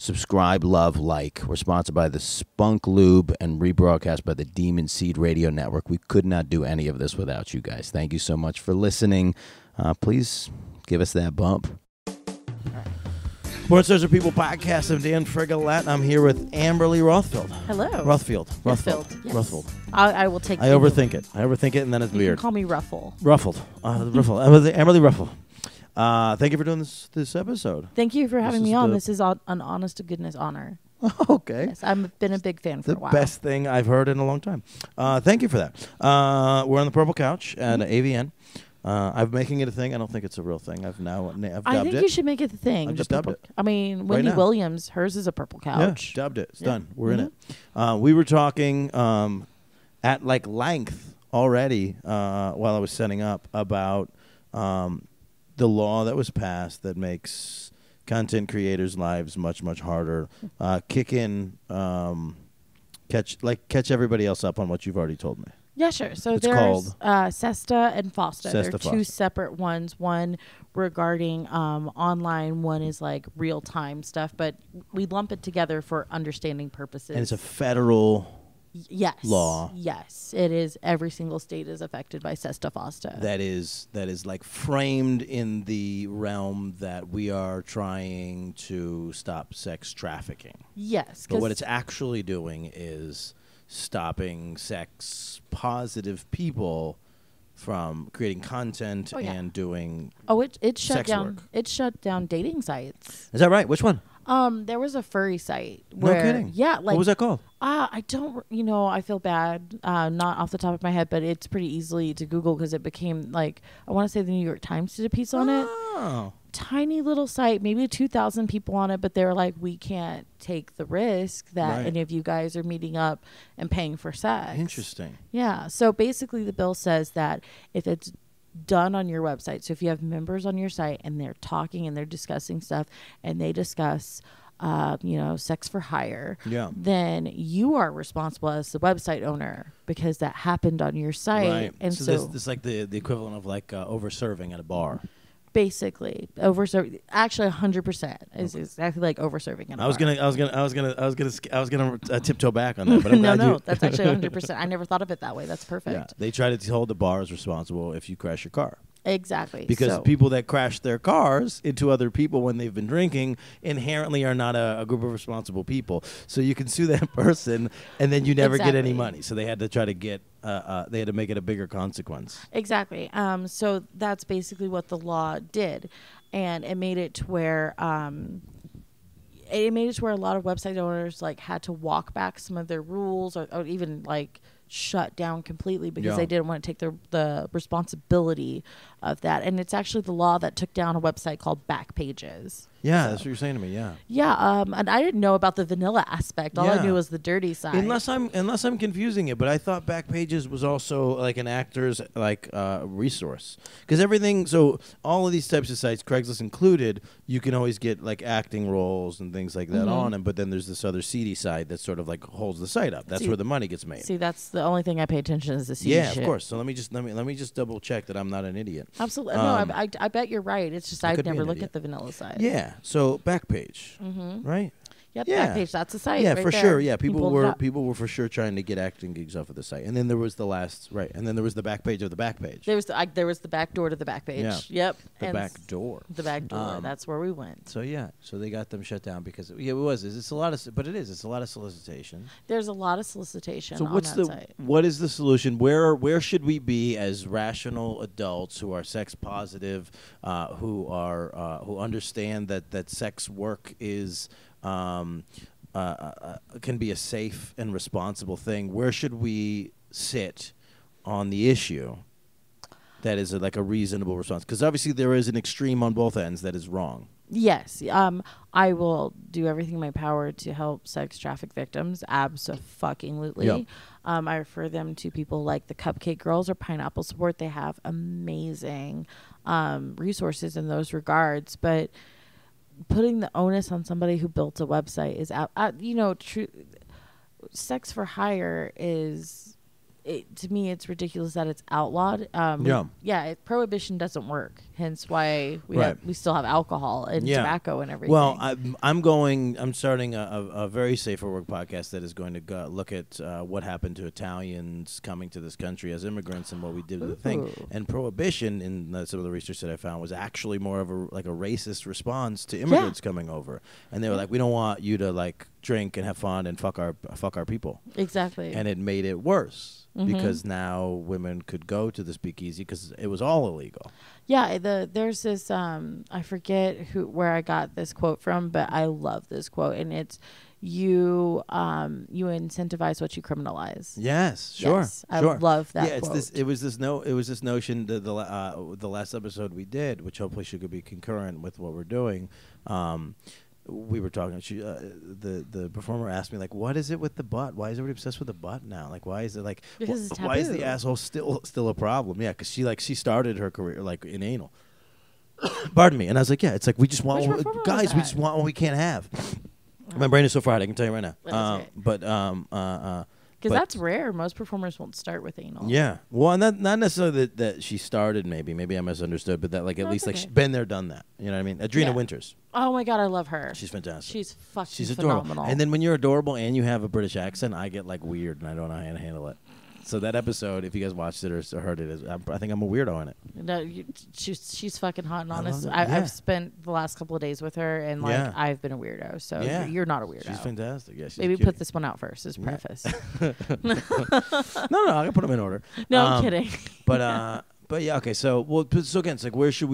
Subscribe, love, like. We're sponsored by the Spunk Lube and rebroadcast by the Demon Seed Radio Network. We could not do any of this without you guys. Thank you so much for listening. Please give us that bump. Sports Stars People Podcast. I'm Dan Frigolette. I'm here with Amberly Rothfield. Hello. Rothfield. Yes. Rothfield. I will take. I overthink it, and then it's you weird. Can call me Ruffle. Ruffled. Amberly Ruffle. Thank you for doing this episode. Thank you for having me on. This is an honest to goodness honor. Okay. Yes, I've been a big fan for a while. The best thing I've heard in a long time. Thank you for that. We're on the Purple Couch at AVN. I'm making it a thing. I don't think it's a real thing. I've dubbed it. I think you should make it the thing. I just dubbed it. I mean, Wendy Williams, hers is a purple couch. Yeah, dubbed it. It's done. We're in it. We were talking at length already while I was setting up about the law that was passed that makes content creators' lives much, much harder. Catch everybody else up on what you've already told me. Yeah, sure. So it's there's called SESTA and FOSTA. They're FOSTA. two separate ones. One regarding online, one is like real-time stuff, but we lump it together for understanding purposes. And it's a federal law. Yes, it is. Every single state is affected by SESTA FOSTA. That is like framed in the realm that we are trying to stop sex trafficking. Yes. But what it's actually doing is stopping sex positive people from creating content and doing it shut sex down work. It shut down dating sites. Is that right? Which one? There was a furry site where, no kidding. Yeah, what was that called? I don't, I feel bad, not off the top of my head, but it's pretty easily to Google because it became I want to say the New York Times did a piece on it. Tiny little site, maybe 2,000 people on it, but they're like, we can't take the risk that any of you guys are meeting up and paying for sex. Interesting. Yeah. So basically the bill says that if it's done on your website, so if you have members on your site and they're talking and they're discussing stuff and they discuss sex for hire, then you are responsible as the website owner because that happened on your site. Right. And so this is like the equivalent of over-serving at a bar. Basically, over-serving. Actually, 100% is exactly like over-serving in a bar. I was gonna tiptoe back on that, but I'm no, that's actually 100%. I never thought of it that way. That's perfect. Yeah, they try to hold the bars responsible if you crash your car. Exactly. Because people that crash their cars into other people when they've been drinking inherently are not a group of responsible people. So you can sue that person, and then you never get any money. So they had to try to get they had to make it a bigger consequence. Exactly. So that's basically what the law did, and it made it to where a lot of website owners had to walk back some of their rules, or even shut down completely because they didn't want to take the responsibility of that. And it's actually the law that took down a website called Backpages. Yeah, that's what you're saying to me. Yeah. Yeah. And I didn't know about the vanilla aspect. All I knew was the dirty side. Unless I'm confusing it, but I thought Backpages was also like an actor's resource because everything. So all of these types of sites, Craigslist included, you can always get acting roles and things like that on them. But then there's this other seedy side that sort of holds the site up. That's where the money gets made. See, that's the only thing I pay attention is the seedy shit. Yeah, of course. So let me just double check that I'm not an idiot. Absolutely. No, I bet you're right. It's just I've never looked at the vanilla side. Yeah. So Backpage, right? Yep, Backpage. That's the site. Yeah, right for there. sure. Yeah, people were for sure trying to get acting gigs off of the site, and then there was the back page of the back page. There was the back door to the back page. Yeah. Yep. The back door. The back door. That's where we went. So they got them shut down because it's a lot of solicitation. There's a lot of solicitation. So on that site. What is the solution? Where should we be as rational adults who are sex positive, who understand that sex work is can be a safe and responsible thing? Where should we sit on the issue that is a reasonable response? Because obviously there is an extreme on both ends that is wrong. Yes. I will do everything in my power to help sex traffic victims. Abso-fucking-lutely. Yep. I refer them to people like the Cupcake Girls or Pineapple Support. They have amazing resources in those regards. But putting the onus on somebody who built a website is sex for hire to me, it's ridiculous that it's outlawed. Prohibition doesn't work. Hence why Right. we still have alcohol and Yeah. tobacco and everything. Well, I'm starting a very safe for work podcast that is going to look at what happened to Italians coming to this country as immigrants and what we did with the thing. Ooh. And prohibition, in some of the research that I found, was actually more of a racist response to immigrants coming over. And they were like, we don't want you to like drink and have fun and fuck our people. Exactly. And it made it worse. Because now women could go to the speakeasy because it was all illegal. Yeah, there's this I forget where I got this quote from, but I love this quote, and it's you incentivize what you criminalize. Yes, sure. Yes, I sure. love that. Yeah, quote. it was this notion that the last episode we did, which hopefully should be concurrent with what we're doing. We were talking. The performer asked me like, "What is it with the butt? Why is everybody obsessed with the butt now? Like, why is it like? Because it's why is the taboo. asshole still a problem? Yeah, because she started her career like in anal. Pardon me. And I was like, yeah, it's like we just want Which performer was guys. We that? just want what we can't have. My brain is so fried. I can tell you right now. That's But because that's rare. Most performers won't start with anal. yeah. Well, not necessarily that she started. Maybe I misunderstood, but that like at least like okay. she's been there, done that. You know what I mean? Adrena Yeah. Winters. Oh my God, I love her. She's fantastic. She's fucking She's adorable. phenomenal. And then when you're adorable and you have a British accent, I get like weird and I don't know how to handle it. So that episode, if you guys watched it or heard it, I think I'm a weirdo in it. No, she's fucking hot and I love honest. it. Yeah. I've spent the last couple of days with her, and like Yeah. I've been a weirdo. So Yeah. you're not a weirdo. She's fantastic. Yeah, she's Maybe cute. put this one out first as preface. No, I can put them in order. No, I'm kidding. But yeah, okay. So again, it's like where should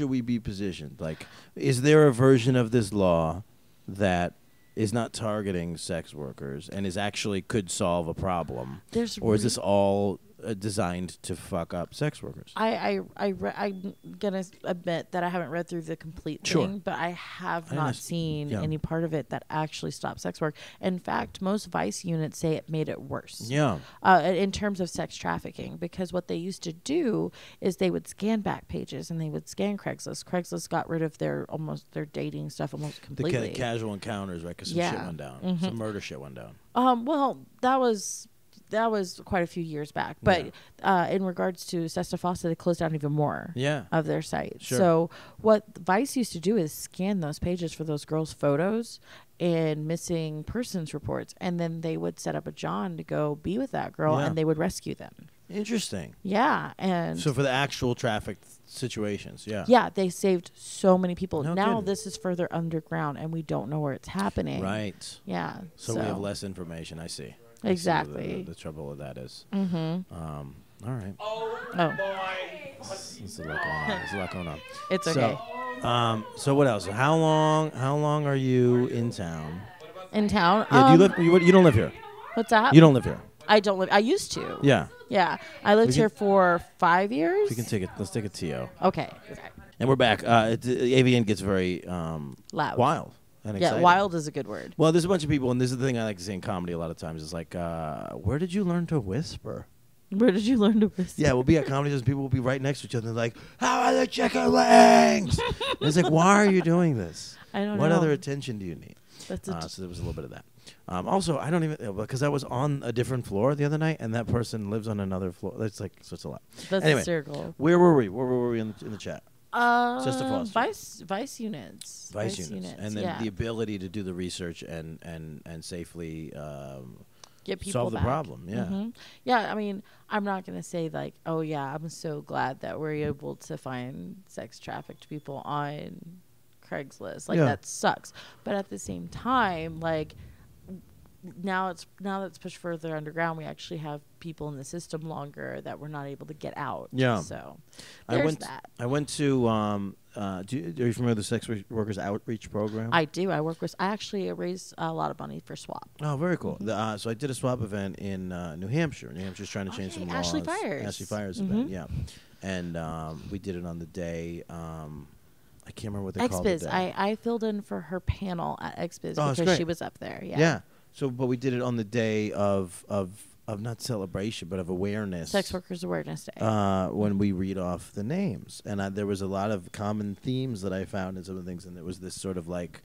we be positioned? Like, is there a version of this law that is not targeting sex workers and is actually could solve a problem, or is this all designed to fuck up sex workers? I'm gonna admit that I haven't read through the complete Sure. thing, but I have I not understand. seen Yeah. any part of it that actually stopped sex work. In fact, most vice units say it made it worse. Yeah. In terms of sex trafficking, because what they used to do is they would scan back pages and they would scan Craigslist. Craigslist got rid of their dating stuff almost The completely. kind of casual encounters, right? Because some shit went down. Some murder shit went down. Well, that was quite a few years back. But in regards to Sesta Fossa, they closed down even more of their sites. Sure. So what Vice used to do is scan those pages for those girls' photos and missing persons reports, and then they would set up a John to go be with that girl, and they would rescue them. Interesting. Yeah, and So for the actual traffic situations, yeah, they saved so many people. No now kidding. this is further underground, and we don't know where it's happening. Right. Yeah. So we have less information. I see. Exactly. I see what the trouble with that is. All right. Oh, There's a lot going on. There's a lot going on. it's okay. So what else? How long are you in town? In town. Yeah, do you don't live here. What's that? You don't live here. I don't live. I used to. Yeah. Yeah, I lived here for 5 years. We can take it. Let's take a TO. Okay. And we're back. AVN gets very Loud. wild and Yeah, exciting. wild is a good word. Well, there's a bunch of people, and this is the thing I like to say in comedy a lot of times. Is like, where did you learn to whisper? Where did you learn to whisper? Yeah, we'll be at comedy shows. People will be right next to each other. And they're like, "How are the chicken wings?" And it's like, why are you doing this? I don't know. What other attention do you need? That's So there was a little bit of that. Also, I don't even because I was on a different floor the other night, and that person lives on another floor. That's like so it's a lot. That's anyway, hysterical. where were we? Where were we in the chat? Just a foster. Vice units. Vice units, and then the ability to do the research and safely get people solve back. the problem. Yeah. Mm-hmm. Yeah, I mean, I'm not going to say like, oh yeah, I'm so glad that we're able to find sex trafficked people on Craigslist. Like that sucks. But at the same time, like now that's pushed further underground. We actually have people in the system longer that we're not able to get out. Yeah. So there's that. I went to. Are you familiar with the Sex Workers Outreach Program? I do. I actually raise a lot of money for SWAP. Oh, very cool. So I did a swap event in New Hampshire. New Hampshire's trying to change some laws. Ashley Fires. Ashley Fires event, yeah. And we did it on the day. I can't remember what they called it. XBiz. I filled in for her panel at XBiz that's because great. she was up there. Yeah. Yeah. So, but we did it on the day of not celebration, but of awareness. Sex Workers Awareness Day. When we read off the names. And there was a lot of common themes that I found in some of the things. And there was this sort of like,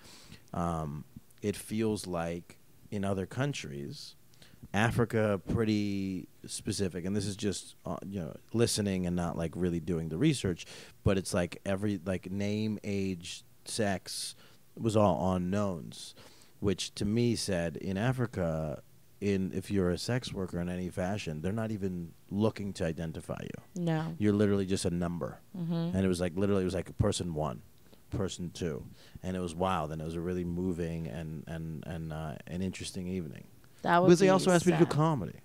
it feels like in other countries, Africa, pretty specific, and this is just listening and not like really doing the research, but it's like every like name, age, sex was all unknowns, which to me said in Africa, if you're a sex worker in any fashion, they're not even looking to identify you. No, you're literally just a number, and it was like literally it was like person 1, person 2, and it was wild, and it was a really moving and an interesting evening. that would Because be they also asked me to do sad. comedy.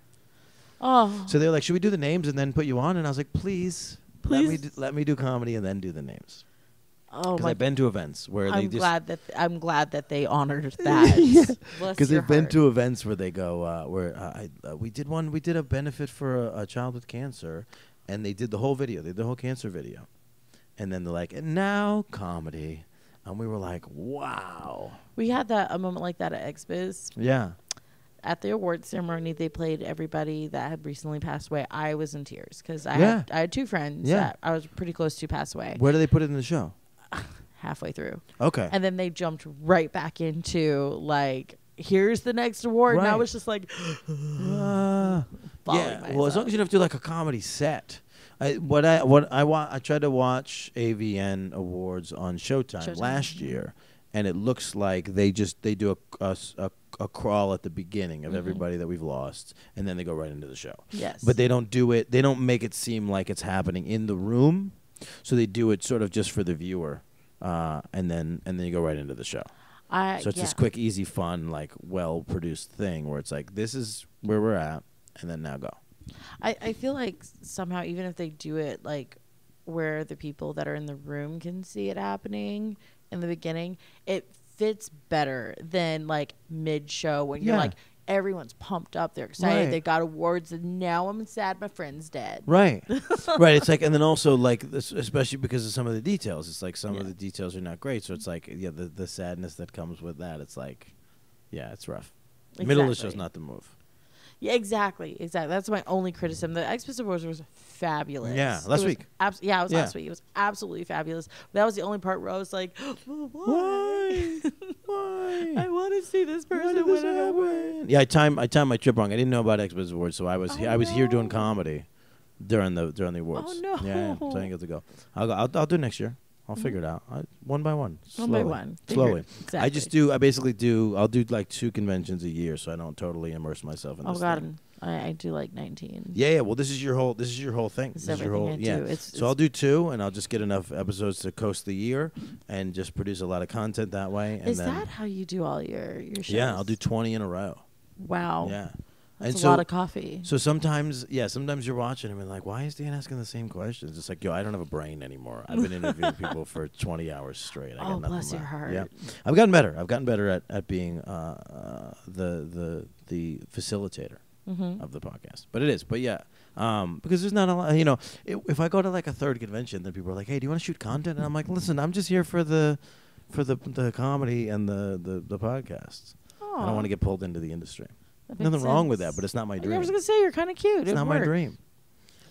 Oh, So they were like, should we do the names and then put you on? And I was like, please. Let me do comedy and then do the names. oh Because my! I've been to events where they I'm just... I'm glad that they honored that. Because they've been to events where they go, we did a benefit for a child with cancer, and they did the whole video. They did the whole cancer video. And then they're like, and now comedy. And we were like, wow. We had a moment like that at XBiz. Yeah. At the awards ceremony, they played everybody that had recently passed away. I was in tears because I had 2 friends that I was pretty close to pass away. Where do they put it in the show? Halfway through. Okay. And then they jumped right back into like, here's the next award. Right. And I was just like, Yeah. myself. Well, as long as you don't have to do like a comedy set. I tried to watch AVN Awards on Showtime last year, and it looks like they do a crawl at the beginning of everybody that we've lost, and then they go right into the show. Yes. But they don't do it. They don't make it seem like it's happening in the room, so they do it sort of just for the viewer, and then you go right into the show. So it's this quick, easy, fun, like well-produced thing where it's like, this is where we're at, and then now go. I feel like somehow, even if they do it like where the people that are in the room can see it happening in the beginning, it fits better than like mid-show when you're like, everyone's pumped up, they're excited, they got awards, and now I'm sad my friend's dead. Right. Right. It's like, and then also like this, especially because of some of the details, it's like some of the details are not great. So it's like, the sadness that comes with that. It's like, it's rough. Exactly. Middle of the show's not the move. Yeah, exactly. That's my only criticism. The XBiz Awards was fabulous. Yeah, last week. It was last week. It was absolutely fabulous. That was the only part where I was like, why? Why? I want to see this person win an award. Yeah, I timed my trip wrong. I didn't know about XBiz Awards, so I was here doing comedy during the awards. Oh no! Yeah, so I didn't get to go. I'll do it next year. I'll figure it out. One by one. One by one. Slowly. Exactly. I basically do, I'll do like 2 conventions a year so I don't totally immerse myself in this thing. I do like 19. Yeah, well this is your whole thing. This is your whole everything I do. So I'll do 2 and I'll just get enough episodes to coast the year and just produce a lot of content that way. And is that how you do all your shows? Yeah, I'll do 20 in a row. Wow. Yeah. That's a lot of coffee. So sometimes you're watching and you're like, why is Dan asking the same questions? It's like, I don't have a brain anymore. I've been interviewing people for 20 hours straight. I got nothing bless your left. heart. Yeah, I've gotten better. I've gotten better at being the facilitator of the podcast. But it is. But yeah, because there's not a lot. If I go to like a 3rd convention, then people are like, hey, do you want to shoot content? And I'm like, listen, I'm just here for the comedy and the podcasts. I don't want to get pulled into the industry. Nothing wrong with that, but it's not my dream. I was gonna say you're kind of cute. It's not my dream.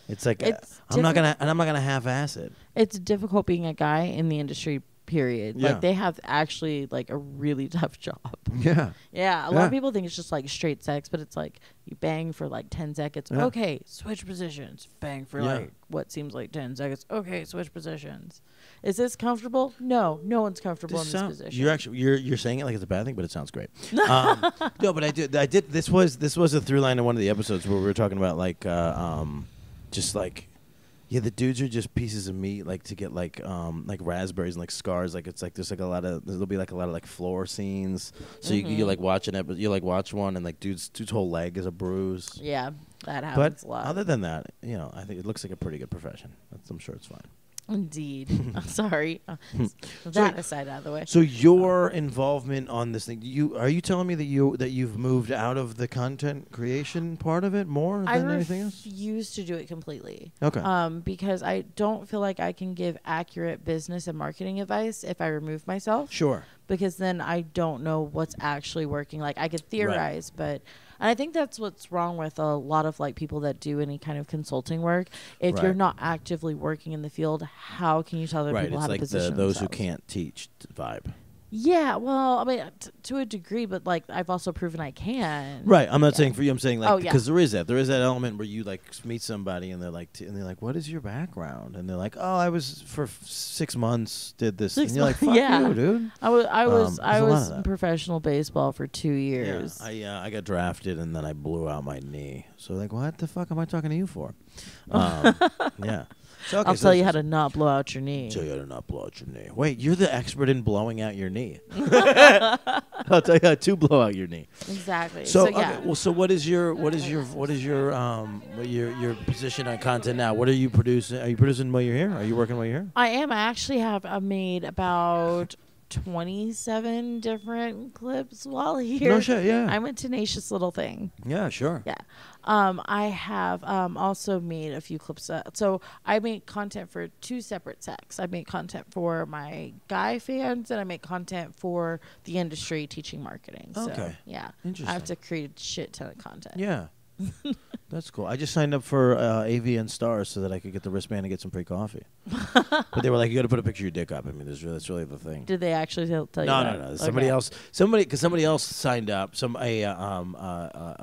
It's like I'm not gonna half-ass it. It's difficult being a guy in the industry. Period. Yeah. Like they have actually like a really tough job. Yeah. Yeah. A lot of people think it's just like straight sex, but it's like you bang for like 10 seconds. Yeah. Okay, switch positions. Bang for like what seems like 10 seconds. Okay, switch positions. Is this comfortable? No one's comfortable in this position. You're saying it like it's a bad thing, but it sounds great. No, but I did. This was a through line in one of the episodes where we were talking about like just like. Yeah, the dudes are just pieces of meat, like to get like raspberries and like scars. Like it's like there'll be like a lot of like floor scenes. So you like watch you like watch one and like dude's whole leg is a bruise. Yeah, that happens a lot. Other than that, I think it looks like a pretty good profession. I'm sure it's fine. Indeed. I'm sorry. That aside out of the way. So your involvement on this thing, are you telling me that you've moved out of the content creation part of it more than anything else? I refuse to do it completely. Okay. Because I don't feel like I can give accurate business and marketing advice if I remove myself. Sure. Because then I don't know what's actually working. Like I could theorize, but and I think that's what's wrong with a lot of like people that do any kind of consulting work. If you're not actively working in the field, how can you tell other people how to position those who themselves? can't teach vibe. Yeah, well, I mean, to a degree, but like I've also proven I can. Right. I'm not saying for you. I'm saying like because yeah. there is that element where you like meet somebody and they're like, what is your background? And they're like, oh, I was for 6 months did this. And you're like, fuck you, dude. I was in professional baseball for 2 years. Yeah, I got drafted and then I blew out my knee. So like, what the fuck am I talking to you for? Yeah. So, okay, I'll tell you how to not blow out your knee. Tell you how to not blow out your knee. Wait, you're the expert in blowing out your knee. I'll tell you how to blow out your knee. Exactly. So yeah. okay, well, so what is your position on content now? What are you producing? Are you producing while you're here? Are you working while you're here? I am. I actually have made about 27 different clips while here. No shit, yeah. I'm a tenacious little thing. Yeah, sure. Yeah. I have also made a few clips. So I make content for 2 separate sects. I make content for my guy fans, and I make content for the industry teaching marketing. Okay. So, yeah. Interesting. I have to create a shit ton of content. Yeah. That's cool. I just signed up for AVN Stars so that I could get the wristband and get some free coffee. But they were like, you got to put a picture of your dick up. I mean, that's really the thing. Did they actually tell you that? No. Somebody else signed up. A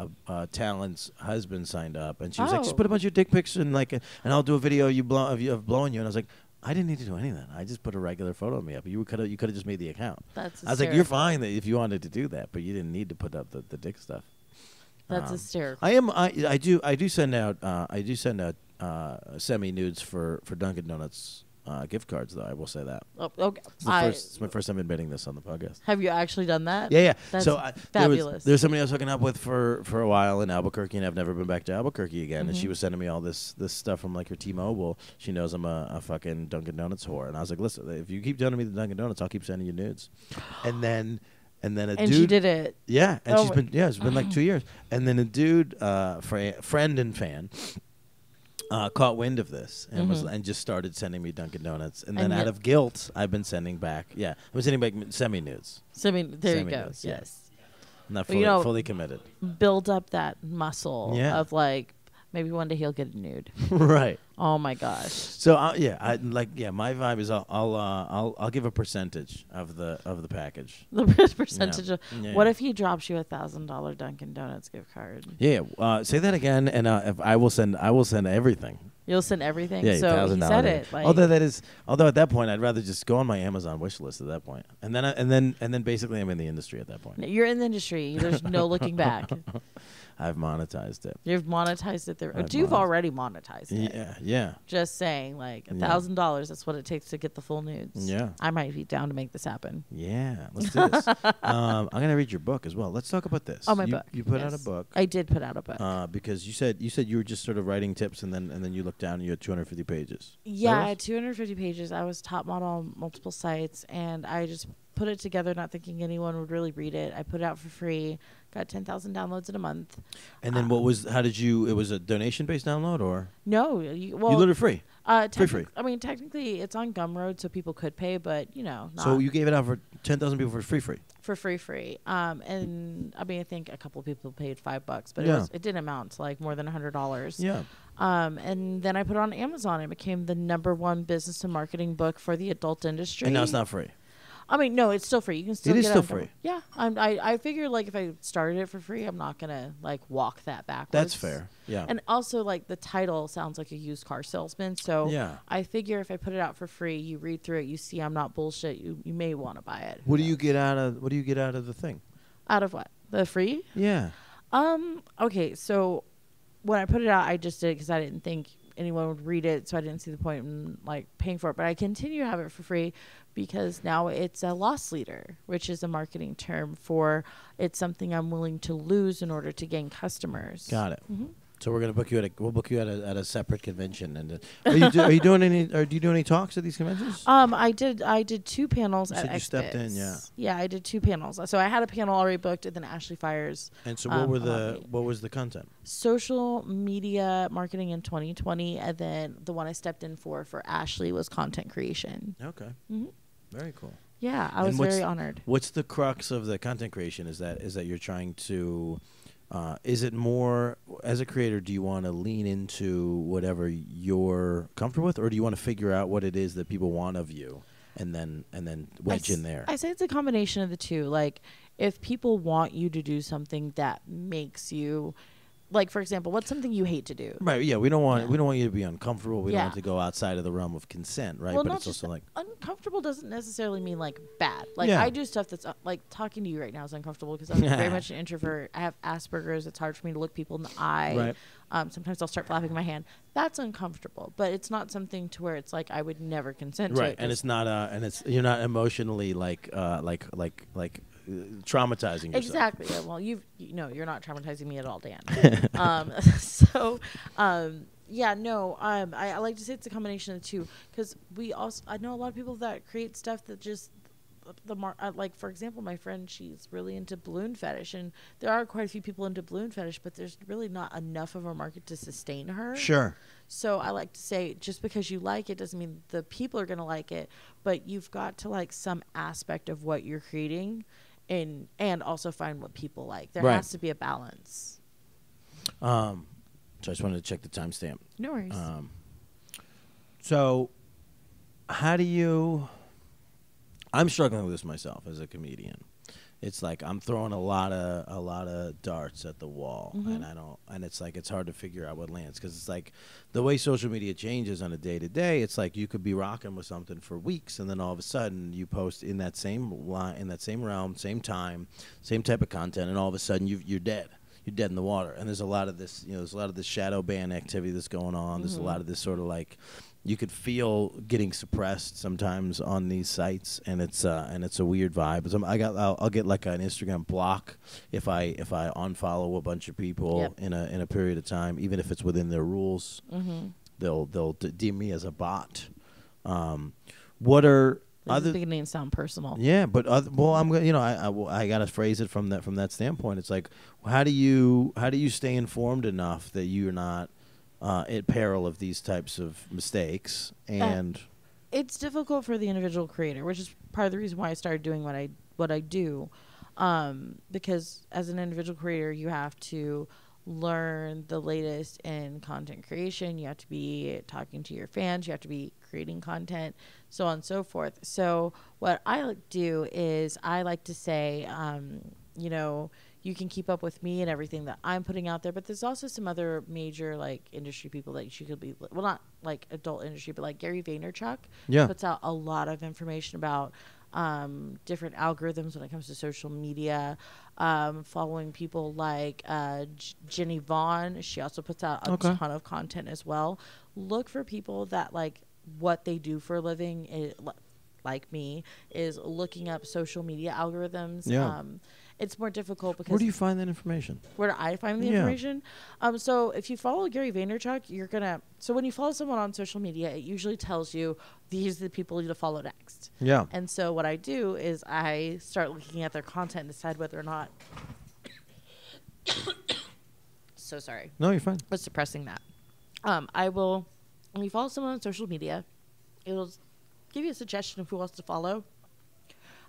talent's husband signed up, and she was like, just put a bunch of dick pics and and I'll do a video of blowing you. And I was like, I didn't need to do any of that. I just put a regular photo of me up. You could have just made the account. I was like, you're fine if you wanted to do that, but you didn't need to put up the dick stuff. That's hysterical. I do send out semi nudes for Dunkin' Donuts gift cards, though. I will say that. Oh, okay. It's my first time admitting this on the podcast. Have you actually done that? Yeah. That's so fabulous. There's somebody I was hooking up with for a while in Albuquerque, and I've never been back to Albuquerque again. And she was sending me all this stuff from like her T-Mobile. She knows I'm a fucking Dunkin' Donuts whore, and I was like, listen, if you keep sending me the Dunkin' Donuts, I'll keep sending you nudes. And then a dude. She did it. Yeah, and it's been like 2 years. And then a dude, friend and fan, caught wind of this and just started sending me Dunkin' Donuts. And then out of guilt, I've been sending back. Yeah, I've been sending back semi-nudes. There you go. Nudes, Yes. I'm not fully committed. Build up that muscle of like, maybe one day he'll get a nude. Right. Oh my gosh. So my vibe is I'll give a percentage of the package. The percentage of what if he drops you $1,000 Dunkin' Donuts gift card? Yeah. Say that again, and if I will send everything. You'll send everything. Yeah, so he said it. Like, although at that point I'd rather just go on my Amazon wish list at that point, and then basically I'm in the industry at that point. You're in the industry. There's no looking back. I've monetized it. You've monetized it. You've already monetized it. Yeah. Just saying, like $1,000. That's what it takes to get the full nudes. Yeah. I might be down to make this happen. Yeah. Let's do this. I'm gonna read your book as well. Let's talk about this. Oh, my book. You put out a book. I did put out a book. Because you said you were just sort of writing tips and then you looked down and you had 250 pages. Yeah, I had 250 pages. I was top model on multiple sites, and I just put it together, not thinking anyone would really read it. I put it out for free. Got 10,000 downloads in a month. And then it was a donation-based download or? No. You did it free? Free. I mean, technically, it's on Gumroad, so people could pay, but, not. So you gave it out for 10,000 people for free? For free. And, I mean, I think a couple of people paid $5, but it didn't amount to, like, more than $100. Yeah. And then I put it on Amazon. It became the #1 business and marketing book for the adult industry. And now it's not free? I mean, no, it's still free. You can still get it. It is still free. Yeah. I figure, like, if I started it for free, I'm not going to, like, walk that backwards. That's fair. Yeah. And also, like, the title sounds like a used car salesman. So I figure if I put it out for free, you read through it, you see I'm not bullshit, you may want to buy it. What do you get out of the thing? Out of what? The free? Yeah. Okay, so when I put it out, I just did it because I didn't think anyone would read it, so I didn't see the point in, like, paying for it. But I continue to have it for free because now it's a loss leader, which is a marketing term for it's something I'm willing to lose in order to gain customers. Got it. Mm-hmm. So we'll book you at a separate convention. And do you do any talks at these conventions? I did 2 panels at Expo. You stepped in, yeah. Yeah, I did 2 panels. So I had a panel already booked, and then Ashley Fires. And so what was the content? Social media marketing in 2020, and then the one I stepped in for Ashley was content creation. Okay. Mm-hmm. Very cool. Yeah, I was very honored. What's the crux of the content creation? Is that you're trying to is it more, as a creator, do you want to lean into whatever you're comfortable with, or do you want to figure out what it is that people want of you and then wedge in there. I say it's a combination of the two. Like, if people want you to do something that makes you, like, for example, what's something you hate to do? Right. Yeah. We don't want you to be uncomfortable. We don't Yeah. want to go outside of the realm of consent. Right. Well, But not it's just also like uncomfortable doesn't necessarily mean like bad. Like, Yeah. I do stuff that's like talking to you right now is uncomfortable because I'm very much an introvert. I have Asperger's. It's hard for me to look people in the eye. Right. Sometimes I'll start flapping my hand. That's uncomfortable, but it's not something to where it's like I would never consent to right. it. And it's not you're not emotionally like traumatizing yourself. Exactly. Yeah, well, you're not traumatizing me at all, Dan. I like to say it's a combination of the two because I know a lot of people that create stuff that just like, for example, my friend, she's really into balloon fetish, and there are quite a few people into balloon fetish, but there's really not enough of a market to sustain her. Sure. So I like to say, just because you like it doesn't mean the people are going to like it, but you've got to like some aspect of what you're creating and also find what people like. There has to be a balance. So I just wanted to check the timestamp. No worries. So how do you... I'm struggling with this myself as a comedian. It's like I'm throwing a lot of darts at the wall, and it's like it's hard to figure out what lands because it's like the way social media changes on a day to day. It's like you could be rocking with something for weeks, and then all of a sudden you post in that same line, in that same realm, same time, same type of content, and all of a sudden you're dead. You're dead in the water. And there's a lot of this, there's a lot of this shadow ban activity that's going on. There's a lot of this sort of like, you could feel getting suppressed sometimes on these sites, and it's a weird vibe. So I'll get like an Instagram block if I unfollow a bunch of people in a period of time, even if it's within their rules. They'll deem me as a bot. What are This is beginning to sound personal. Yeah, but I'm gonna, I gotta phrase it from that standpoint. It's like, how do you stay informed enough that you're not at peril of these types of mistakes? And it's difficult for the individual creator, which is part of the reason why I started doing what I do, because as an individual creator, you have to learn the latest in content creation. You have to be talking to your fans. You have to be creating content, so on and so forth. So what I like to do is I like to say, you can keep up with me and everything that I'm putting out there, but there's also some other major like industry people that you could be, well, not like adult industry, but like Gary Vaynerchuk puts out a lot of information about different algorithms when it comes to social media. Following people like Jenny Vaughn, she also puts out a ton of content as well. Look for people that like what they do for a living, like me, is looking up social media algorithms. It's more difficult because... Where do you find that information? Where do I find the information? So if you follow Gary Vaynerchuk, you're going to... So when you follow someone on social media, it usually tells you these are the people you to follow next. Yeah. And so what I do is I start looking at their content and decide whether or not... So sorry. No, you're fine. I was suppressing that. I will... When you follow someone on social media, it'll give you a suggestion of who else to follow.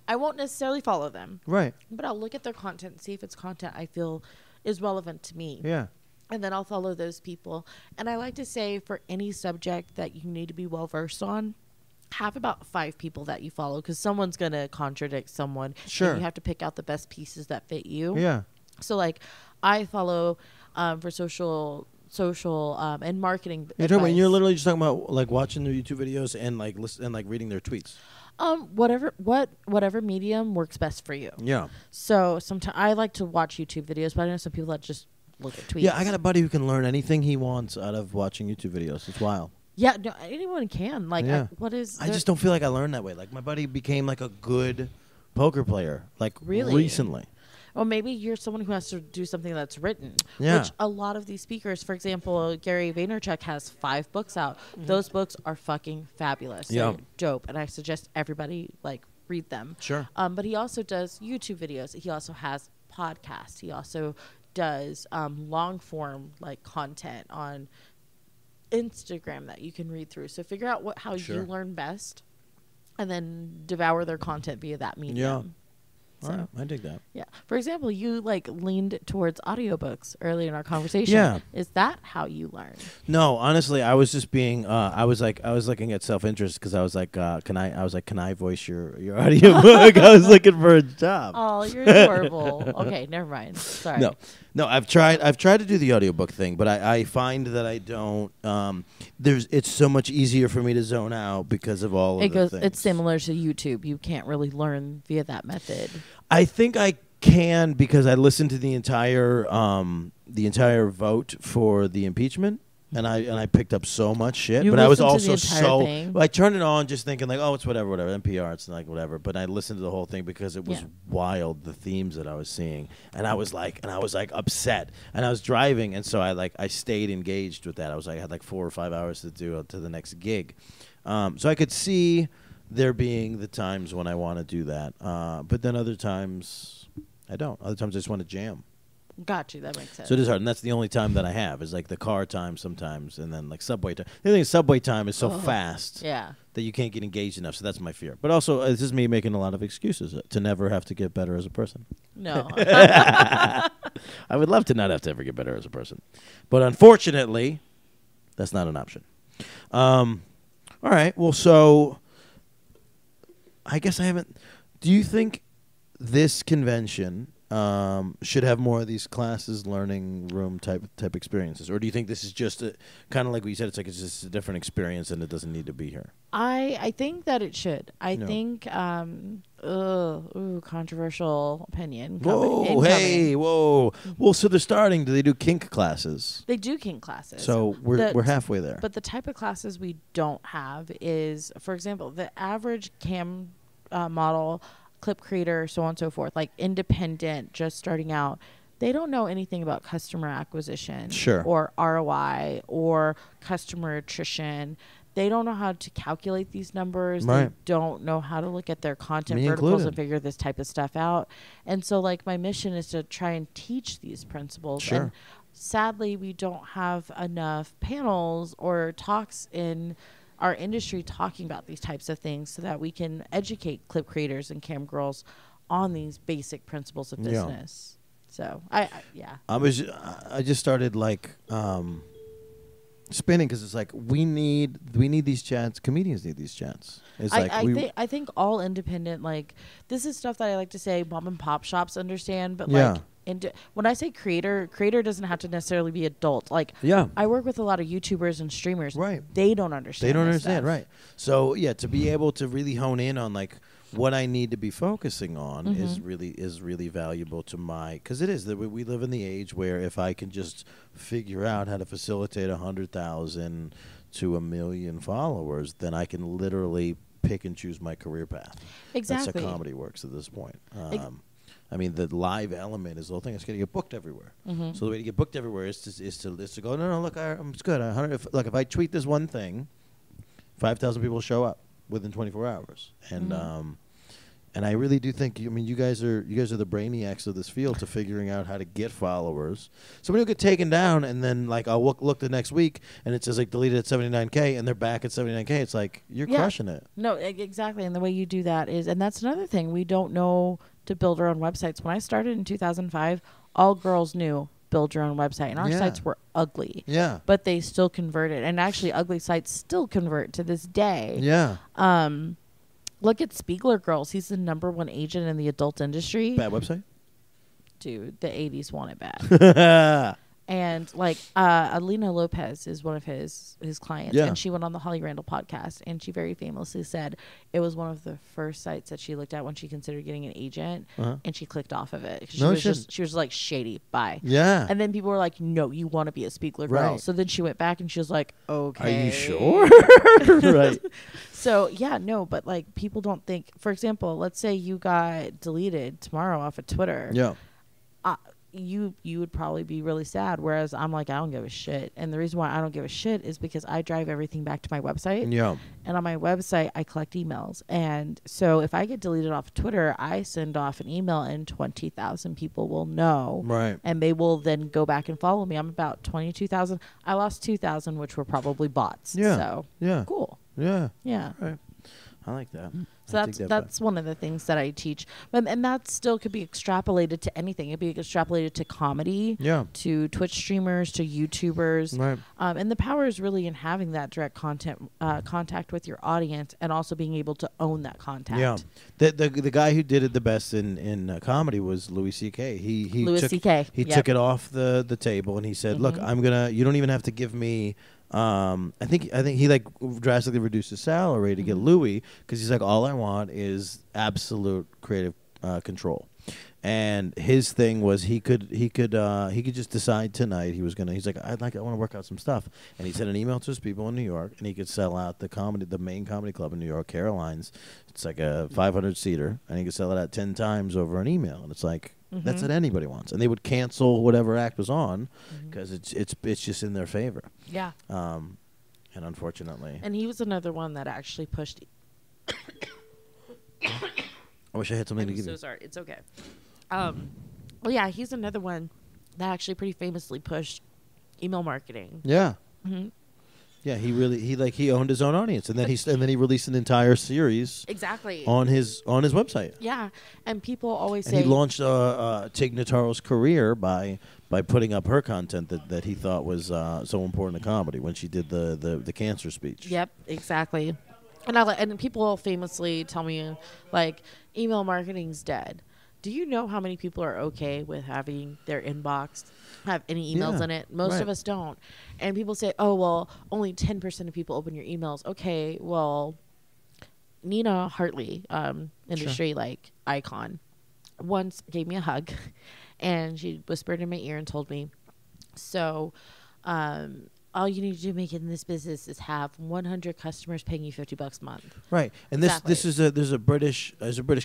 I won't necessarily follow them. Right. But I'll look at their content and see if it's content I feel is relevant to me. Yeah. And then I'll follow those people. And I like to say for any subject that you need to be well versed on, have about 5 people that you follow because someone's going to contradict someone. Sure. And you have to pick out the best pieces that fit you. Yeah. So like I follow for social and marketing. You're literally just talking about like watching their YouTube videos and like listen and like reading their tweets. Whatever medium works best for you. Yeah. So sometimes I like to watch YouTube videos, but I know some people that just look at tweets. Yeah, I got a buddy who can learn anything he wants out of watching YouTube videos. It's wild. Yeah, no, anyone can. Like, yeah. I just don't feel like I learned that way. Like my buddy became like a good poker player, like recently. Well, maybe you're someone who has to do something that's written. Yeah. Which a lot of these speakers, for example, Gary Vaynerchuk has 5 books out. Mm-hmm. Those books are fucking fabulous. Yeah. They're dope. And I suggest everybody, like, read them. Sure. But he also does YouTube videos. He also has podcasts. He also does long-form, like, content on Instagram that you can read through. So figure out how you learn best and then devour their content via that medium. Yeah. All right. I dig that. Yeah. For example, you like leaned towards audiobooks earlier in our conversation. Yeah. Is that how you learn? No, honestly, I was just being. I was looking at self-interest because I was like, can I voice your audiobook? I was looking for a job. Oh, you're adorable. Okay, never mind. Sorry. No, I've tried to do the audiobook thing, but I find that I don't. It's so much easier for me to zone out because of all of the things. It's similar to YouTube. You can't really learn via that method. I think I can because I listened to the entire vote for the impeachment. And I picked up so much shit, but I was also I turned it on just thinking like, oh, it's whatever, NPR, it's like whatever. But I listened to the whole thing because it was wild, the themes that I was seeing, and I was like upset, and I was driving, and so I stayed engaged with that. I had like 4 or 5 hours to do to the next gig, so I could see there being the times when I want to do that, but then other times I don't. Other times I just want to jam. Got you. That makes sense. So it is hard, and that's the only time that I have is like the car time sometimes, and then like subway time. The thing is, subway time is so fast that you can't get engaged enough. So that's my fear. But also, this is me making a lot of excuses to never have to get better as a person. No. I would love to not have to ever get better as a person. But unfortunately, that's not an option. All right. Well, so I guess I haven't. Do you think this convention should have more of these classes, learning room type experiences, or do you think this is just kind of like what you said? It's just a different experience, and it doesn't need to be here. I think that it should. I think controversial opinion. Whoa! Well, so they're starting. Do they do kink classes? They do kink classes. So we're halfway there. But the type of classes we don't have is, for example, the average cam model, clip creator, so on and so forth, like independent, just starting out, they don't know anything about customer acquisition or ROI or customer attrition. They don't know how to calculate these numbers. Right. They don't know how to look at their content verticals and figure this type of stuff out. And so like my mission is to try and teach these principles. Sure. And sadly, we don't have enough panels or talks in our industry talking about these types of things so that we can educate clip creators and cam girls on these basic principles of business. So I just started like spinning because it's like we need these chats. Comedians need these chats. It's I think all independent, like this is stuff that I like to say mom and pop shops understand, but like when I say creator doesn't have to necessarily be adult. Like, I work with a lot of YouTubers and streamers. Right. They don't understand. Right. So to be able to really hone in on like what I need to be focusing on is really valuable to because it is that we live in the age where if I can just figure out how to facilitate 100,000 to 1 million followers, then I can literally pick and choose my career path. Exactly. That's how comedy works at this point. I mean, the live element is the whole thing. It's going to get booked everywhere. So the way to get booked everywhere is to go, no, look, it's good. If I tweet this one thing, 5,000 people show up within 24 hours. And I really do think, you guys are the brainiacs of this field to figuring out how to get followers. Somebody will get taken down, and then like I'll look the next week, and it says like deleted at 79K, and they're back at 79K. It's like you're crushing it. No, exactly. And the way you do that is, and that's another thing, we don't know to build our own websites. When I started in 2005, all girls knew build your own website, and our sites were ugly. Yeah, but they still converted, and actually, ugly sites still convert to this day. Yeah. Look at Spiegler Girls. He's the #1 agent in the adult industry. Bad website? Dude, the 80s want it bad. And like Alina Lopez is one of his clients, and she went on the Holly Randall podcast, and she very famously said it was one of the first sites that she looked at when she considered getting an agent, and she clicked off of it. She was like, shady, bye. Yeah. And then people were like, no, you want to be a Spiegler Girl. Right. So then she went back and she was like, okay. Are you sure? Right. So but like people don't think, for example, let's say you got deleted tomorrow off of Twitter. Yeah. You would probably be really sad, whereas I'm like, I don't give a shit. And the reason why I don't give a shit is because I drive everything back to my website. Yeah. And on my website, I collect emails. And so if I get deleted off of Twitter, I send off an email and 20,000 people will know. Right. And they will then go back and follow me. I'm about 22,000. I lost 2,000, which were probably bots. Yeah. So, cool. Yeah. Yeah. Right. I like that. So that's one of the things that I teach. And that still could be extrapolated to anything. It could be extrapolated to comedy, to Twitch streamers, to YouTubers. Right. And the power is really in having that direct contact with your audience and also being able to own that contact. Yeah. The guy who did it the best in comedy was Louis C.K. He took it off the table and he said, look, you don't even have to give me I think he like drastically reduced his salary to get Louis because he's like, all I want is absolute creative control. And his thing was he could just decide tonight he's like I want to work out some stuff, and he sent an email to his people in New York, and he could sell out the main comedy club in New York, Caroline's. It's like a 500 seater, and he could sell it out 10 times over an email, and it's like that's what anybody wants, and they would cancel whatever act was on because it's just in their favor. Yeah. And unfortunately, and he was another one that actually pushed. I wish I had something to give you. I'm so sorry. It's okay. Well, yeah, he's another one that actually pretty famously pushed email marketing. Yeah. Yeah, he owned his own audience, and then he released an entire series on his website. Yeah, and people always say he launched Tig Notaro's career by putting up her content that he thought was so important to comedy when she did the cancer speech. Yep, exactly. And people famously tell me like email marketing's dead. Do you know how many people are okay with having their inbox have any emails in it? Most of us don't. And people say, oh, well, only 10% of people open your emails. Okay, well, Nina Hartley, industry like icon, once gave me a hug, and she whispered in my ear and told me, so all you need to do to make it in this business is have 100 customers paying you $50 a month. Right, and there's a British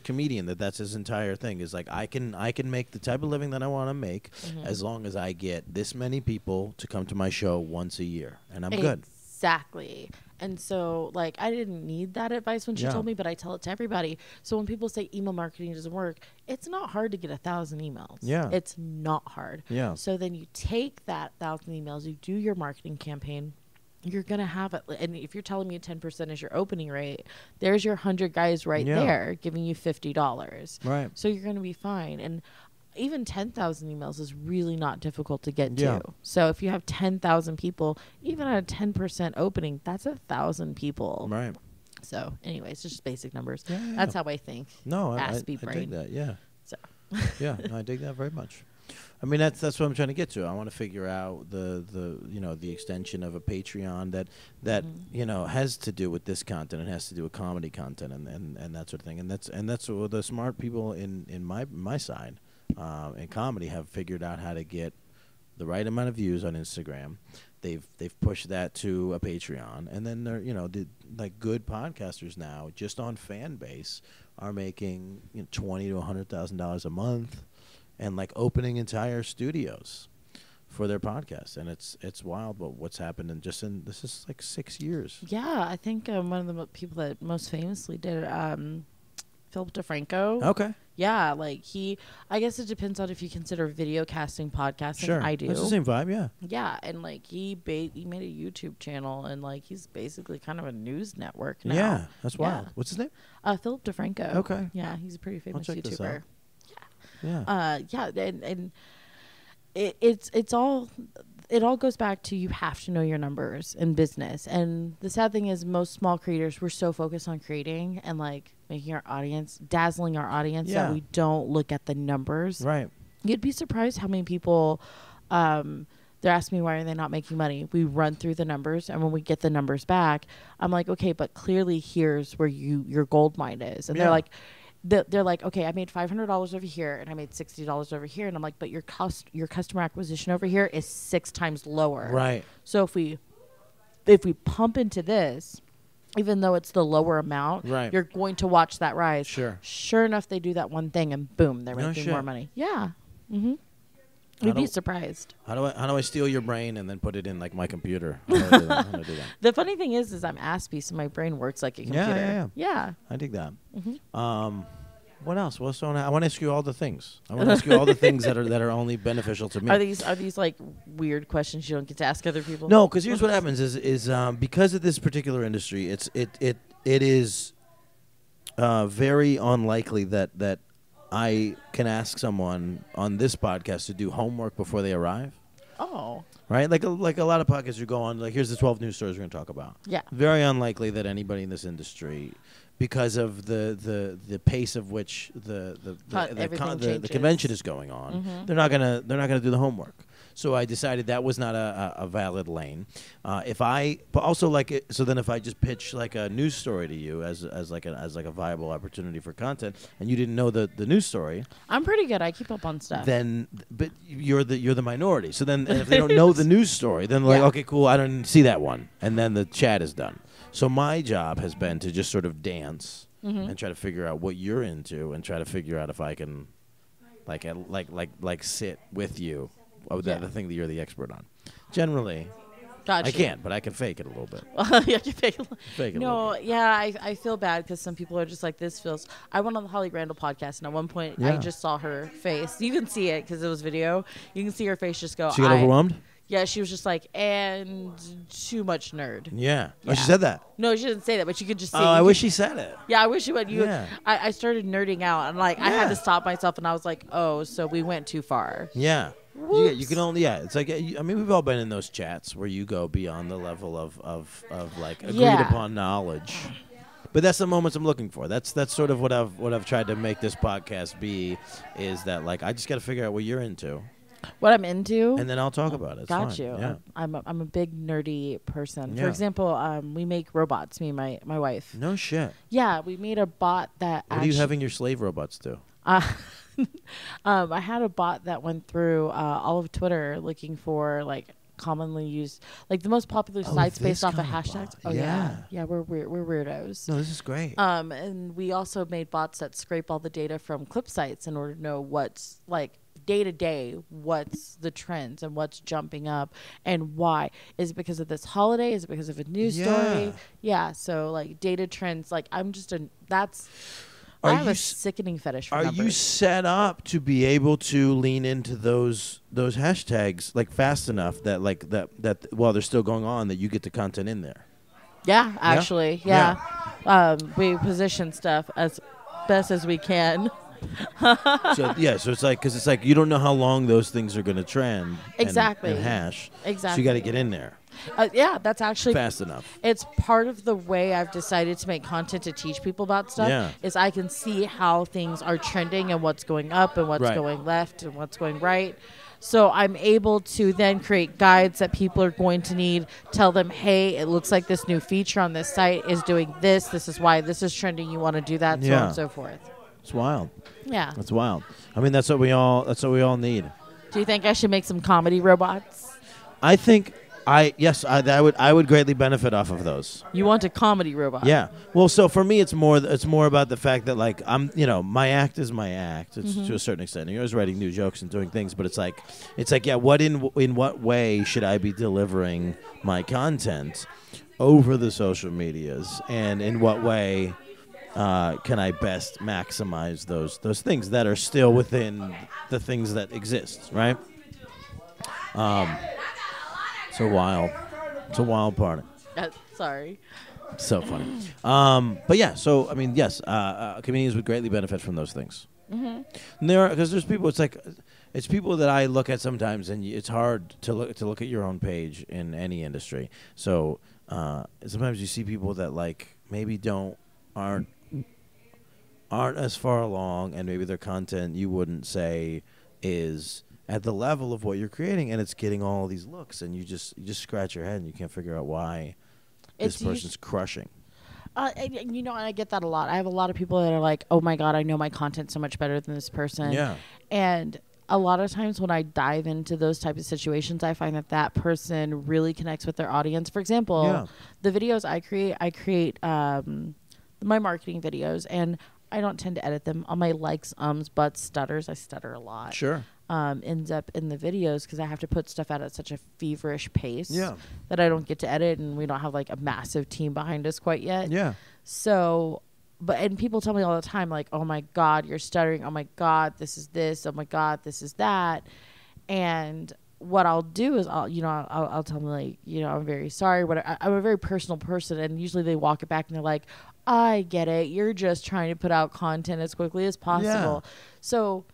comedian that's his entire thing is like I can make the type of living that I want to make as long as I get this many people to come to my show once a year, and I'm good. Exactly. And so, like, I didn't need that advice when she told me, but I tell it to everybody. So when people say email marketing doesn't work, it's not hard to get 1,000 emails. Yeah. It's not hard. Yeah. So then you take that 1,000 emails, you do your marketing campaign, you're going to have it. And if you're telling me 10% is your opening rate, there's your 100 guys there giving you $50. Right. So you're going to be fine. And even 10,000 emails is really not difficult to get to. So if you have 10,000 people, even at a 10% opening, that's 1,000 people. Right. So anyways, just basic numbers. Yeah. That's how I think. No, I dig that. Yeah. So. Yeah, no, I dig that very much. I mean, that's what I'm trying to get to. I want to figure out the extension of a Patreon that has to do with this content and has to do with comedy content and that sort of thing. And that's what the smart people in my side. And comedy have figured out how to get the right amount of views on Instagram. They've pushed that to a Patreon, and then they're like good podcasters now just on fan base are making $20,000 to $100,000 a month, and like opening entire studios for their podcast, and it's wild. But what's happened in this is like 6 years. Yeah, I think one of the people that most famously did it, Philip DeFranco. Okay. Yeah, like I guess it depends on if you consider video casting podcasting. Sure. I do. It's the same vibe, yeah. Yeah, and like he made a YouTube channel, and like he's basically kind of a news network now. Yeah, that's wild. What's his name? Philip DeFranco. Okay. Yeah, he's a pretty famous YouTuber. This out. Yeah. And it's all. It all goes back to you have to know your numbers in business. And the sad thing is most small creators, we're so focused on creating and like making our audience, dazzling our audience that we don't look at the numbers. Right. You'd be surprised how many people, they're asking me why are they not making money. We run through the numbers, and when we get the numbers back, I'm like, okay, but clearly here's where your gold mine is. And they're like, okay, I made $500 over here and I made $60 over here, and I'm like, but your customer acquisition over here is 6 times lower. Right. So if we pump into this, even though it's the lower amount, you're going to watch that rise. Sure enough, they do that one thing, and boom, they're making more money. Yeah. Mm-hmm. You'd be surprised. How do I steal your brain and then put it in like my computer? How do I do that? The funny thing is I'm Aspie, so my brain works like a computer. Yeah. I dig that. Mm-hmm. What else? I want to ask you all the things. I want to ask you all the things that are only beneficial to me. Are these like weird questions you don't get to ask other people? No, because here's what happens is because of this particular industry, it is very unlikely that I can ask someone on this podcast to do homework before they arrive. Oh. Right? Like a lot of podcasts you go on, like, here's the 12 news stories we're going to talk about. Yeah. Very unlikely that anybody in this industry, because of the pace of which the convention is going on, they're not gonna do the homework. So I decided that was not a valid lane. But also so then if I just pitch like a news story to you as like a viable opportunity for content, and you didn't know the news story, I'm pretty good. I keep up on stuff. But you're the minority. So then if they don't know the news story, then they're like, okay, cool, I don't see that one, and then the chat is done. So my job has been to just sort of dance and try to figure out what you're into, and try to figure out if I can like sit with you. The thing that you're the expert on. Generally, Gotcha. I can't, but I can fake it a little bit. Yeah, you fake it. Fake it a No, little bit. yeah, I feel bad because some people are just like, this feels. I went on the Holly Randall podcast, and at one point, I just saw her face. You can see it because it was video. You can see her face just go. She got overwhelmed? Yeah, she was just like, and too much nerd. Yeah. Oh, she said that? No, she didn't say that, but you could just see it. Oh, I wish she said it. Yeah, I wish she would. Yeah. I started nerding out, and I had to stop myself, and I was like, oh, so we went too far. Yeah. You can only, it's like, I mean, we've all been in those chats where you go beyond the level of like agreed upon knowledge. But that's the moments I'm looking for. That's sort of what I've tried to make this podcast be, is that like I just got to figure out what you're into. What I'm into, and then I'll talk about it. It's got fine. you. Yeah. I'm a big nerdy person. Yeah. For example, we make robots. Me and my wife. No shit. Yeah, we made a bot that. What are you having your slave robots do? I had a bot that went through all of Twitter looking for like commonly used, like the most popular sites based off of hashtags. Oh yeah, we're weirdos. No, this is great. And we also made bots that scrape all the data from clip sites in order to know what's like day to day, what's the trends and what's jumping up and why. Is it because of this holiday? Is it because of a news story? Yeah. So like data trends. Like I'm just I have a sickening fetish for numbers. Are you set up to be able to lean into those hashtags like fast enough that like that while they're still going on, that you get the content in there? Yeah, actually, yeah. We position stuff as best as we can. So it's like, because it's like you don't know how long those things are going to trend. Exactly. And hash. Exactly. So you got to get in there. Yeah, that's actually fast enough. It's part of the way I've decided to make content to teach people about stuff. Yeah. Is I can see how things are trending and what's going up and what's going left and what's going right. So I'm able to then create guides that people are going to need. Tell them, hey, it looks like this new feature on this site is doing this. This is why this is trending. You want to do that, so on and so forth. It's wild. Yeah. That's wild. I mean, that's what we all need. Do you think I should make some comedy robots? I think I would greatly benefit off of those. You want a comedy robot? Yeah. Well, so for me, it's more about the fact that like my act is my act. It's to a certain extent. You're always writing new jokes and doing things, but it's like yeah. What in what way should I be delivering my content over the social medias, and in what way can I best maximize those things that are still within the things that exist, right? It's a wild party. Sorry. So funny. But yeah, so I mean, yes, comedians would greatly benefit from those things. Mm-hmm. Because there's people. It's people that I look at sometimes, and it's hard to look at your own page in any industry. So sometimes you see people that like maybe aren't as far along, and maybe their content you wouldn't say is at the level of what you're creating, and it's getting all these looks, and you just scratch your head and you can't figure out why this person's crushing. And I get that a lot. I have a lot of people that are like, oh my God, I know my content so much better than this person. Yeah. And a lot of times when I dive into those types of situations, I find that person really connects with their audience. For example, the videos I create my marketing videos, and I don't tend to edit them. All my likes, buts, stutters, I stutter a lot. Sure. Ends up in the videos because I have to put stuff out at such a feverish pace that I don't get to edit, and we don't have like a massive team behind us quite yet. Yeah. So, and people tell me all the time, like, oh my God, you're stuttering. Oh my God, this is this. Oh my God, this is that. And what I'll do is I'll tell them like, I'm very sorry. I'm a very personal person, and usually they walk it back and they're like, I get it. You're just trying to put out content as quickly as possible. Yeah. So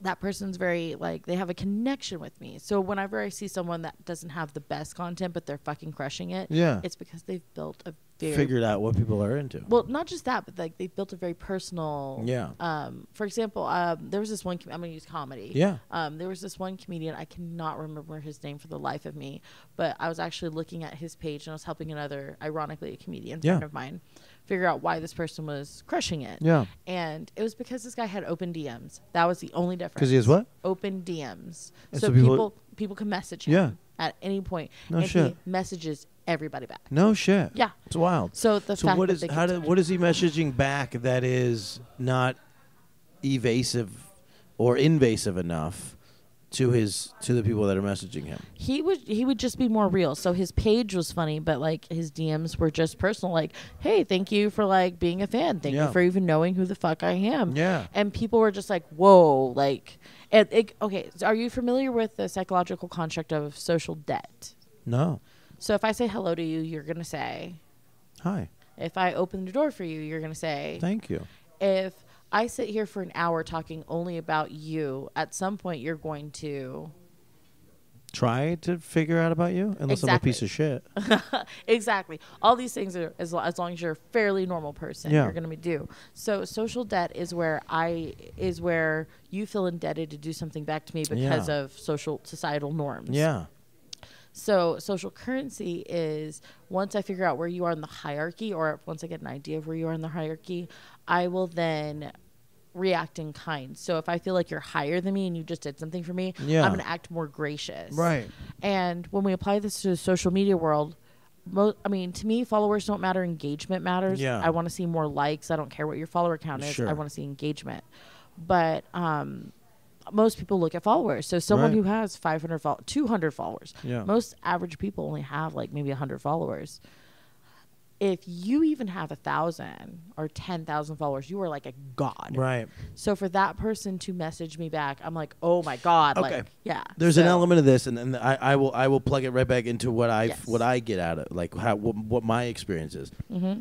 that person's very, like, they have a connection with me. So whenever I see someone that doesn't have the best content, but they're fucking crushing it, it's because they've built a very... Figured out what people are into. Well, not just that, but, like, they've built a very personal... Yeah. For example, there was this one... I'm going to use comedy. Yeah. There was this one comedian. I cannot remember his name for the life of me, but I was actually looking at his page, and I was helping another, ironically, a comedian friend of mine figure out why this person was crushing it. Yeah. And it was because this guy had open DMs. That was the only difference. Because he has what? Open DMs. And So people can message him at any point. No and shit. he messages everybody back. No shit. Yeah. It's wild. So the fact what that is they what is he messaging back that is not evasive or invasive enough to the people that are messaging him? He would just be more real. So his page was funny, but like his DMs were just personal. Like, hey, thank you for like being a fan. Thank you for even knowing who the fuck I am. Yeah. And people were just like, whoa, like, okay. So are you familiar with the psychological construct of social debt? No. So if I say hello to you, you're gonna say Hi. If I open the door for you, you're gonna say Thank you. If I sit here for an hour talking only about you, at some point you're going to try to figure out about you, unless I'm a piece of shit. Exactly. All these things are as long as you're a fairly normal person, you're going to do. So social debt is where you feel indebted to do something back to me because of societal norms. Yeah. So social currency is once I figure out where you are in the hierarchy, or once I get an idea of where you are in the hierarchy, I will then react in kind. So if I feel like you're higher than me and you just did something for me, I'm going to act more gracious. Right. And when we apply this to the social media world, to me, followers don't matter. Engagement matters. Yeah. I want to see more likes. I don't care what your follower count is. Sure. I want to see engagement. But most people look at followers. So someone who has 200 followers, most average people only have like maybe 100 followers. If you even have 1,000 or 10,000 followers, you are like a god. Right. So for that person to message me back, I'm like, oh my god. Okay. Like, yeah. There's an element of this, and I will plug it right back into what I get out of, like what my experience is. Mm-hmm.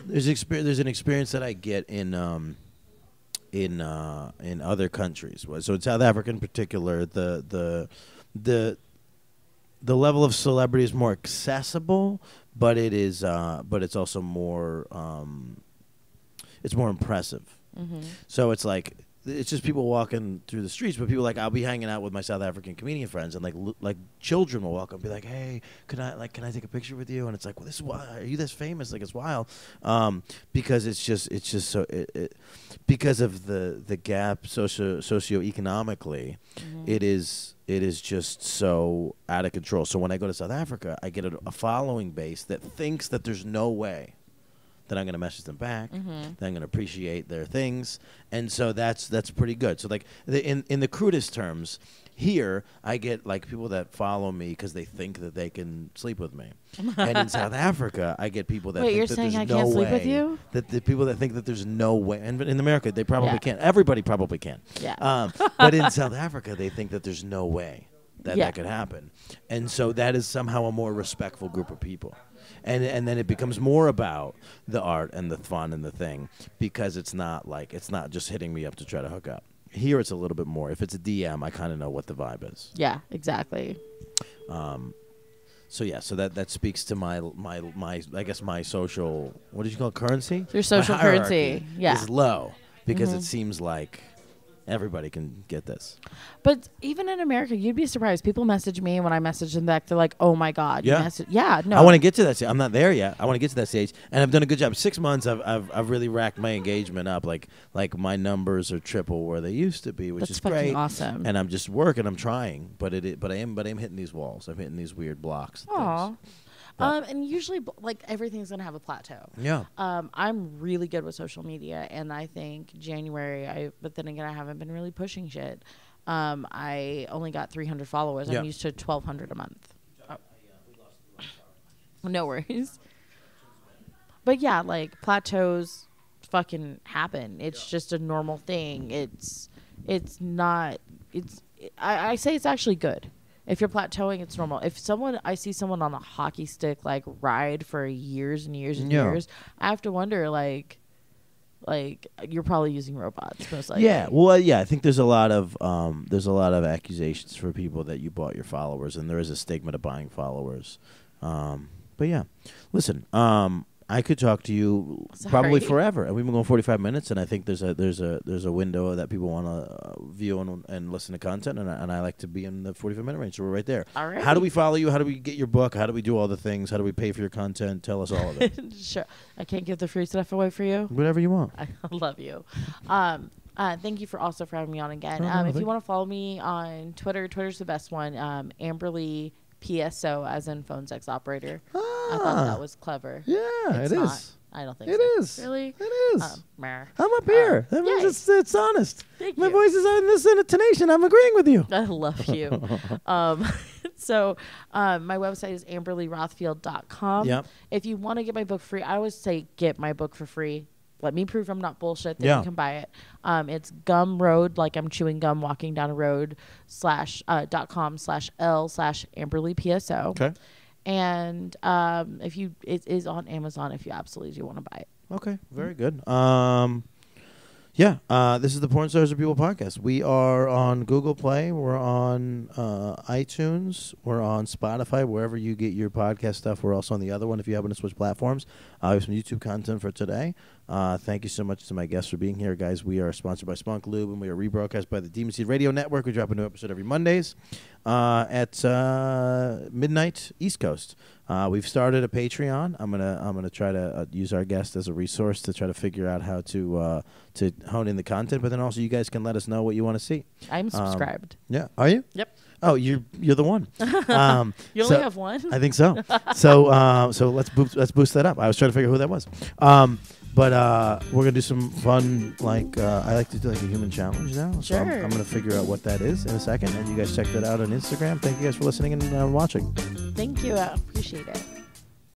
There's an experience that I get in other countries. So in South Africa in particular, the level of celebrity is more accessible, but it's also more it's more impressive. Mm-hmm. So it's like it's just people walking through the streets, but people, like, I'll be hanging out with my South African comedian friends, and like children will walk up and be like, "Hey, can I take a picture with you?" And it's like, "Well, this is why are you this famous?" Like, it's wild, because it's just so because of the gap socioeconomically, it is just so out of control. So when I go to South Africa, I get a following base that thinks that there's no way that I'm going to message them back, that I'm going to appreciate their things, and so that's pretty good. So like in the crudest terms, here I get like people that follow me because they think that they can sleep with me, and in South Africa I get people that think that there's no way. Can't sleep with you? That the people that think that there's no way, and in America they probably can't. Everybody probably can. Yeah. But in South Africa they think that there's no way that could happen, and so that is somehow a more respectful group of people. And then it becomes more about the art and the fun and the thing, because it's not just hitting me up to try to hook up. Here it's a little bit more. If it's a DM, I kind of know what the vibe is. Yeah, exactly. So that speaks to my I guess my social, what did you call it, currency? Your social currency, is low because it seems like everybody can get this. But even in America, you'd be surprised. People message me, and when I message them back, they're like, "Oh my god, no. I want to get to that stage. I'm not there yet. I want to get to that stage, and I've done a good job. 6 months, I've really racked my engagement up. Like my numbers are triple where they used to be, which is great. Awesome. And I'm just working. I'm trying, but I am hitting these walls. I'm hitting these weird blocks. Aww. And usually, like, everything's going to have a plateau. Yeah. I'm really good with social media, and I think January, but then again, I haven't been really pushing shit. I only got 300 followers. I'm used to 1,200 a month. No worries. But yeah, like, plateaus fucking happen. It's just a normal thing. I say it's actually good. If you're plateauing, it's normal. If I see someone on a hockey stick like ride for years and years and years, I have to wonder like you're probably using robots most likely. Yeah, well, I think there's a lot of accusations for people that you bought your followers, and there is a stigma to buying followers. But yeah, listen, I could talk to you probably forever, and we've been going 45 minutes, and I think there's a window that people want to view and listen to content, and I like to be in the 45-minute range, so we're right there. All right. How do we follow you? How do we get your book? How do we do all the things? How do we pay for your content? Tell us all of it. Sure. I can't give the free stuff away for you. Whatever you want. I love you. Thank you for having me on again. If you want to follow me on Twitter, Twitter's the best one. Amberly PSO, as in phone sex operator. I thought that was clever. Yeah, it's it not. is. I don't think it so. is. Really? It is. I'm up here. That means it's honest. Thank My you. voice is on this intonation. I'm agreeing with you. I love you. So my website is amberlyrothfield.com. Yep. If you want to get my book free, I always say get my book for free. Let me prove I'm not bullshit. Then you can buy it. It's Gumroad, like I'm chewing gum walking down a road .com/L/Amberly-PSO. Okay. And it is on Amazon if you absolutely do want to buy it. Okay, very good. This is the Porn Stars of People podcast. We are on Google Play. We're on iTunes. We're on Spotify, wherever you get your podcast stuff. We're also on the other one if you happen to switch platforms. We have some YouTube content for today. Thank you so much to my guests for being here, guys. We are sponsored by Spunk Lube, and we are rebroadcast by the Demon Seed Radio Network. We drop a new episode every Mondays at midnight East Coast. We've started a Patreon. I'm gonna try to use our guest as a resource to try to figure out how to hone in the content, but then also you guys can let us know what you want to see. I'm subscribed. Yeah, are you? Yep. Oh, you're the one. You only have one? I think so. So let's boost that up. I was trying to figure out who that was. But we're gonna do some fun, like I like to do like a human challenge now. So Sure. I'm gonna figure out what that is in a second, and you guys check that out on Instagram. Thank you guys for listening and watching. Thank you. I appreciate it.